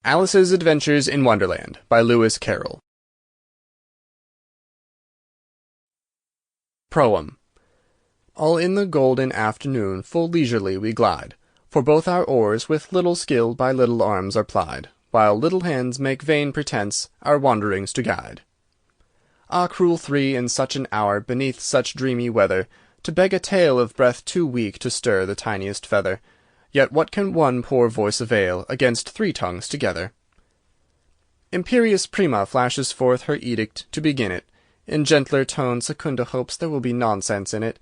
Alice's Adventures in Wonderland by Lewis Carroll. Proem. All in the golden afternoon full leisurely we glide, for both our oars with little skill by little arms are plied, while little hands make vain pretence our wanderings to guide. Ah, cruel three, in such an hour, beneath such dreamy weather, to beg a tale of breath too weak to stir the tiniest feather! Yet what can one poor voice avail against three tongues together? Imperious Prima flashes forth her edict to begin it. In gentler tone Secunda hopes there will be nonsense in it,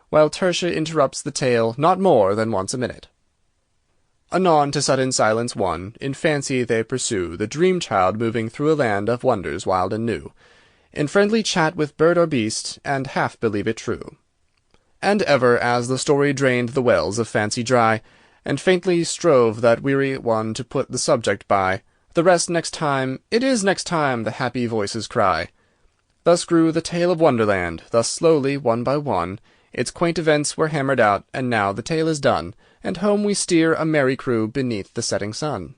while Tertia interrupts the tale not more than once a minute. Anon to sudden silence won, in fancy they pursue the dream-child moving through a land of wonders wild and new, in friendly chat with bird or beast, and half believe it true. And ever, as the story drained the wells of fancy dry, and faintly strove that weary one to put the subject by, the rest next time, it is next time, the happy voices cry. Thus grew the tale of Wonderland, thus slowly, one by one, its quaint events were hammered out, and now the tale is done, and home we steer a merry crew beneath the setting sun.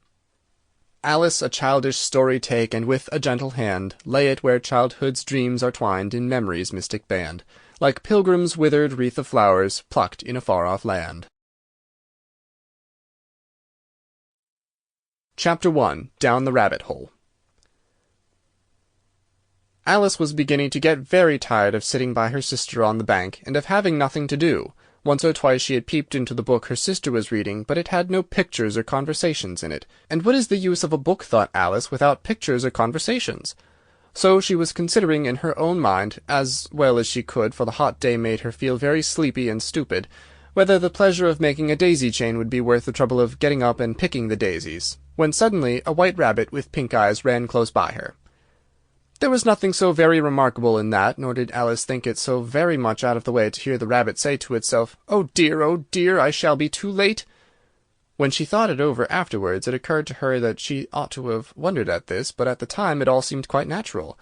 Alice a childish story take, and with a gentle hand lay it where childhood's dreams are twined in memory's mystic band, like pilgrims' withered wreath of flowers plucked in a far-off land. Chapter 1. Down the Rabbit Hole. Alice was beginning to get very tired of sitting by her sister on the bank, and of having nothing to do. Once or twice she had peeped into the book her sister was reading, but it had no pictures or conversations in it. And what is the use of a book, thought Alice, without pictures or conversations? So she was considering in her own mind, as well as she could, for the hot day made her feel very sleepy and stupid, whether the pleasure of making a daisy chain would be worth the trouble of getting up and picking the daisies, when suddenly a white rabbit with pink eyes ran close by her. There was nothing so very remarkable in that, nor did Alice think it so very much out of the way to hear the rabbit say to itself, oh dear, I shall be too late!" When she thought it over afterwards, it occurred to her that she ought to have wondered at this, but at the time it all seemed quite natural.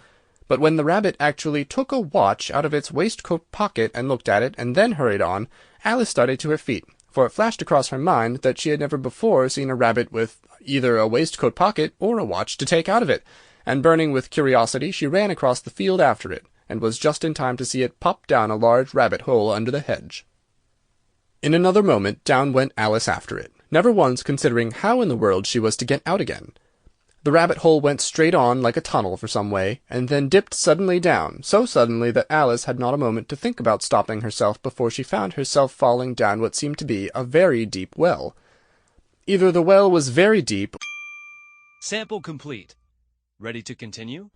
But when the rabbit actually took a watch out of its waistcoat pocket and looked at it, and then hurried on, Alice started to her feet, for it flashed across her mind that she had never before seen a rabbit with either a waistcoat pocket or a watch to take out of it, and burning with curiosity she ran across the field after it, and was just in time to see it pop down a large rabbit-hole under the hedge. In another moment down went Alice after it, never once considering how in the world she was to get out again. The rabbit-hole went straight on like a tunnel for some way, and then dipped suddenly down, so suddenly that Alice had not a moment to think about stopping herself before she found herself falling down what seemed to be a very deep well. Either the well was very deep. Sample complete. Ready to continue?